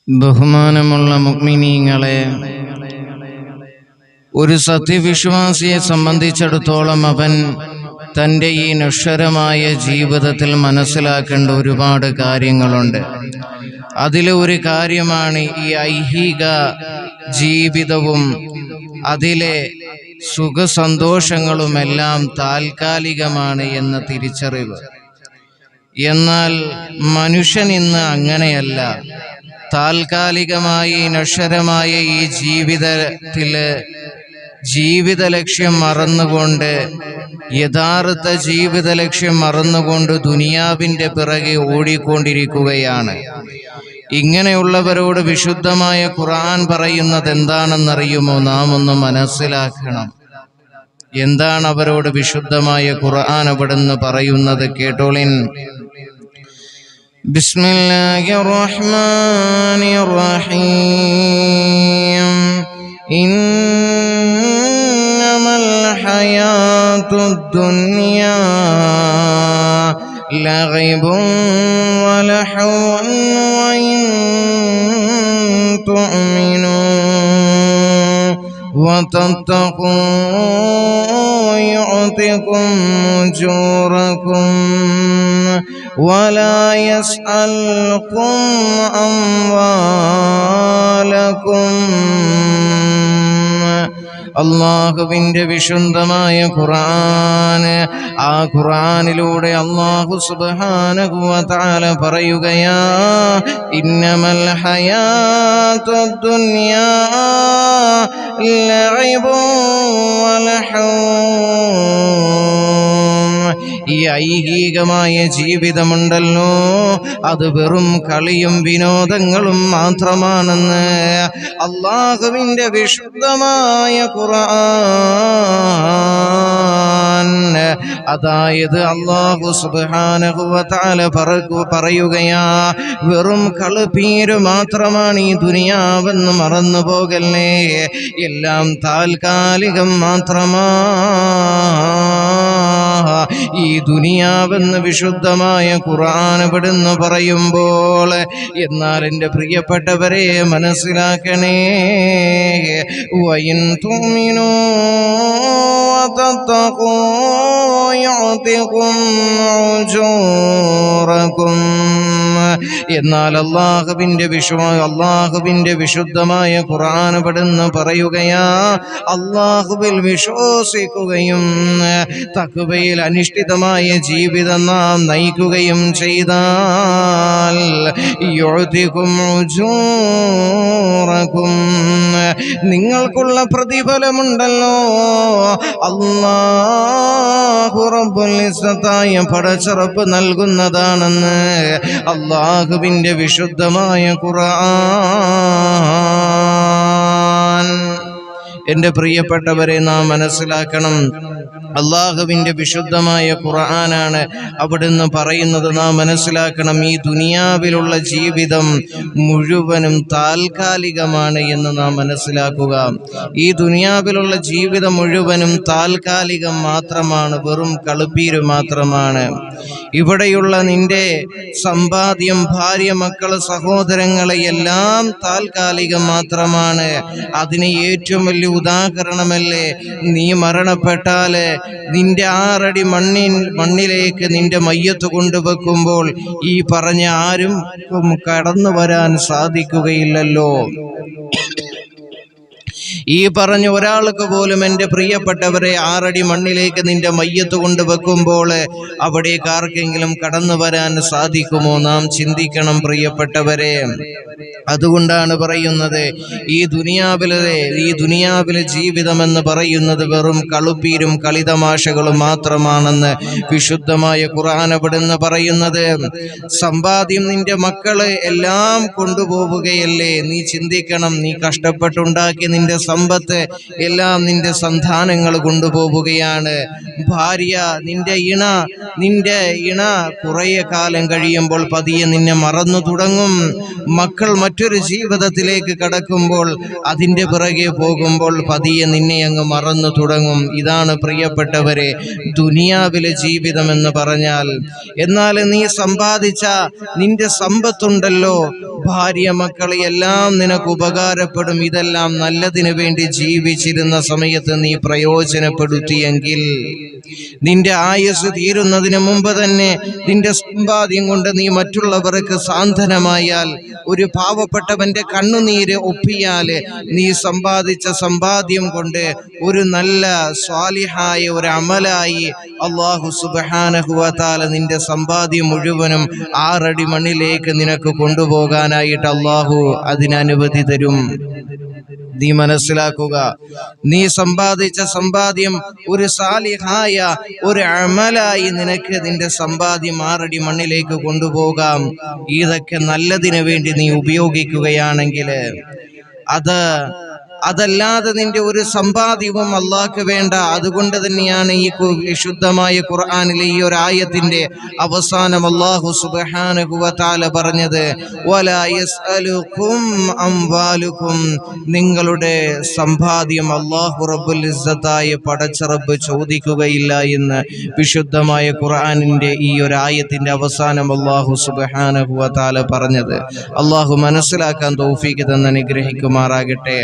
ബഹുമാനമുള്ള മുഅ്മിനീങ്ങളെ, ഒരു സത്യവിശ്വാസിയെ സംബന്ധിച്ചിടത്തോളം അവൻ തൻ്റെ ഈ നശ്വരമായ ജീവിതത്തിൽ മനസ്സിലാക്കേണ്ട ഒരുപാട് കാര്യങ്ങളുണ്ട്. അതിലെ ഒരു കാര്യമാണ് ഈ ഐഹിക ജീവിതവും അതിലെ സുഖസന്തോഷങ്ങളുമെല്ലാം താൽക്കാലികമാണ് എന്ന തിരിച്ചറിവ്. എന്നാൽ മനുഷ്യൻ ഇന്ന് അങ്ങനെയല്ല. താൽക്കാലികമായി നശ്വരമായ ഈ ജീവിത ലക്ഷ്യം മറന്നുകൊണ്ട്, യഥാർത്ഥ ജീവിത ലക്ഷ്യം മറന്നുകൊണ്ട് ദുനിയാവിൻ്റെ പിറകെ ഓടിക്കൊണ്ടിരിക്കുകയാണ്. ഇങ്ങനെയുള്ളവരോട് വിശുദ്ധമായ ഖുർആൻ പറയുന്നത് എന്താണെന്നറിയുമോ? നാം ഒന്ന് മനസ്സിലാക്കണം. എന്താണ് അവരോട് വിശുദ്ധമായ ഖുർആൻ അവിടുന്ന് പറയുന്നത്? കേട്ടോളിൻ. ബിസ്മില്ലാഹിർ റഹ്മാനിർ റഹീം. ഇന്നമൽ ഹയാത്തുദ് ദുനിയാ ലഗിബുൻ വലഹവൻ വഇൻ തുഅ്മിനൂ വതത്തഖൂ യുഅതികും ഉജൂറകും ولا يسألكم أموالكم. അല്ലാഹുവിൻ്റെ വിശുദ്ധമായ ഖുർആൻ. ആ ഖുർആനിലൂടെ അല്ലാഹു സുബ്ഹാനഹു വ തആല പറയുകയാ, ഇന്നമൽ ഹയാത്തുദ് ദുനിയാ ലഇബുൻ വലഹവും. ഈ ഐഹികമായ ജീവിതമുണ്ടല്ലോ, അത് വെറും കളിയും വിനോദങ്ങളും മാത്രമാണെന്ന് അല്ലാഹുവിൻ്റെ വിശുദ്ധമായ ഖുർആൻ. അതായത് അല്ലാഹു സുബ്ഹാനഹു വ തആല പറയുകയാ, വെറും കളിപ്പീര് മാത്രമാണ് ഈ ദുനിയാവെന്ന് മറന്നു പോകല്ലേ. എല്ലാം താൽക്കാലികം മാത്രമാ ഈ ദുനിയാവെന്ന് വിശുദ്ധമായ ഖുർആൻ ഇവിടുന്ന് പറയുമ്പോൾ. എന്നാൽ എൻ്റെ പ്രിയപ്പെട്ടവരെ മനസ്സിലാക്കണേ, വഇൻ തുഅ്മിനൂ വതത്തഖൂ യുഅതികും ഉജൂറകും. എന്നാൽ അല്ലാഹുവിൻ്റെ വിശുദ്ധമായ ഖുർആൻ ഇവിടുന്ന് പറയുകയാ, അല്ലാഹുവിൽ വിശ്വസിക്കുകയും തഖ്വയിൽ അനിഷ്ഠിതമായ ജീവിതം നാം നയിക്കുകയും ചെയ്താൽ യുഅതികും ഉജൂറകും, നിങ്ങൾക്കുള്ള പ്രതിഫലമുണ്ടല്ലോ അല്ലാഹു റബ്ബുൽ ഇസ്സത്തായ പടച്ച റബ്ബ് നൽകുന്നതാണെന്ന് അല്ലാഹുവിൻ്റെ വിശുദ്ധമായ ഖുർആൻ. എൻ്റെ പ്രിയപ്പെട്ടവരെ, നാം മനസ്സിലാക്കണം, അല്ലാഹുവിൻ്റെ വിശുദ്ധമായ ഖുർആനാണ് അവിടുന്ന് പറയുന്നത്. നാം മനസ്സിലാക്കണം, ഈ ദുനിയാവിലുള്ള ജീവിതം മുഴുവനും താൽക്കാലികമാണ് എന്ന് നാം മനസ്സിലാക്കുക. ഈ ദുനിയാവിലുള്ള ജീവിതം മുഴുവനും താൽക്കാലികം മാത്രമാണ്, വെറും കളിപ്പീര് മാത്രമാണ്. ഇവിടെയുള്ള നിന്റെ സമ്പാദ്യം, ഭാര്യ, മക്കള്, സഹോദരങ്ങളെ എല്ലാം താൽക്കാലികം മാത്രമാണ്. അതിന് ഏറ്റവും വലിയ ഉദാഹരണമല്ലേ, നീ മരണപ്പെട്ടാല് നിന്റെ 6 അടി മണ്ണിലേക്ക് നിന്റെ മയ്യത്ത് കൊണ്ടുവെക്കുമ്പോൾ ഈ പറഞ്ഞ ആരും കടന്നു വരാൻ സാധിക്കുകയില്ലല്ലോ. ഈ പറഞ്ഞ ഒരാൾക്ക് പോലും, എൻ്റെ പ്രിയപ്പെട്ടവരെ, 6 അടി മണ്ണിലേക്ക് നിന്റെ മയ്യത്ത് കൊണ്ടുവെക്കുമ്പോൾ അവിടേക്ക് ആർക്കെങ്കിലും കടന്നു വരാൻ സാധിക്കുമോ? നാം ചിന്തിക്കണം പ്രിയപ്പെട്ടവരെ. അതുകൊണ്ടാണ് പറയുന്നത്, ഈ ദുനിയാവിലെ ജീവിതമെന്ന് പറയുന്നത് വെറും കളുപ്പീരും കളിതമാശകളും മാത്രമാണെന്ന് വിശുദ്ധമായ ഖുർആൻ അവിടുന്ന് പറയുന്നത്. സമ്പാദ്യം നിന്റെ മക്കള് എല്ലാം കൊണ്ടുപോവുകയല്ലേ. നീ ചിന്തിക്കണം, നീ കഷ്ടപ്പെട്ടുണ്ടാക്കി നിന്റെ സമ്പത്ത് എല്ലാം നിന്റെ സന്താനങ്ങൾ കൊണ്ടുപോവുകയാണ്. ഭാര്യ, നിന്റെ ഇണ കുറേ കാലം കഴിയുമ്പോൾ പതിയെ നിന്നെ മറന്നു തുടങ്ങും. മക്കൾ മറ്റൊരു ജീവിതത്തിലേക്ക് കടക്കുമ്പോൾ, അതിൻ്റെ പിറകെ പോകുമ്പോൾ പതിയെ നിന്നെ അങ്ങ് മറന്നു തുടങ്ങും. ഇതാണ് പ്രിയപ്പെട്ടവരെ ദുനിയാവിലെ ജീവിതം എന്ന് പറഞ്ഞാൽ. എന്നാൽ നീ സമ്പാദിച്ച നിന്റെ സമ്പത്തുണ്ടല്ലോ, ഭാര്യ, മക്കൾ എല്ലാം നിനക്ക് ഉപകാരപ്പെടും. ഇതെല്ലാം നല്ലതിനു വേണ്ടി ജീവിച്ചിരുന്ന സമയത്ത് നീ പ്രയോജനപ്പെടുത്തിയെങ്കിൽ നിന്റെ ആയുസ് തീരുന്നതിന് മുമ്പ് തന്നെ നിന്റെ സമ്പാദ്യം കൊണ്ട് നീ മറ്റുള്ളവർക്ക് സാന്ത്വനമായാൽ, ഒരു പാവപ്പെട്ടവന്റെ കണ്ണുനീര് ഒപ്പിയാല്, നീ സമ്പാദിച്ച സമ്പാദ്യം കൊണ്ട് ഒരു നല്ല സ്വാലിഹായ ഒരു അമലായി അല്ലാഹു സുബ്ഹാനഹു വ തആല നിന്റെ സമ്പാദ്യം മുഴുവനും 6 അടി മണ്ണിലേക്ക് നിനക്ക് കൊണ്ടുപോകാനായിട്ട് അല്ലാഹു അതിനനുമതി തരും. നീ മനസ്സിലാക്കുക, നീ സമ്പാദിച്ച സമ്പാദ്യം ഒരു സാലിഹായ ഒരു അമലായി നിനക്ക് നിന്റെ സമ്പാദ്യം 6 അടി മണ്ണിലേക്ക് കൊണ്ടുപോകാം. ഇതൊക്കെ നല്ലതിനു വേണ്ടി നീ ഉപയോഗിക്കുകയാണെങ്കിൽ, അതല്ലാതെ നിന്റെ ഒരു സമ്പാദ്യവും അല്ലാഹ്ക്ക് വേണ്ട. അതുകൊണ്ട് തന്നെയാണ് ഈ വിശുദ്ധമായ ഖുർആനിലെ ഈ ഒരു ആയത്തിന്റെ അവസാനം അല്ലാഹു സുബ്ഹാനഹു വ തആല പറഞ്ഞത്, വലാ യസ്അലുകും അംവാലുകും, നിങ്ങളുടെ സമ്പാദ്യം അല്ലാഹു റബ്ബുൽ ഇസ്സത്തായ പടച്ച റബ്ബ് ചോദിക്കുകയില്ല എന്ന് വിശുദ്ധമായ ഖുർആനിന്റെ ഈ ഒരു ആയത്തിന്റെ അവസാനം അല്ലാഹു സുബ്ഹാനഹു വ തആല പറഞ്ഞത്. അല്ലാഹു മനസ്സിലാക്കാൻ തൗഫീഖ് തന്ന് അനുഗ്രഹിക്കുമാറാകട്ടെ.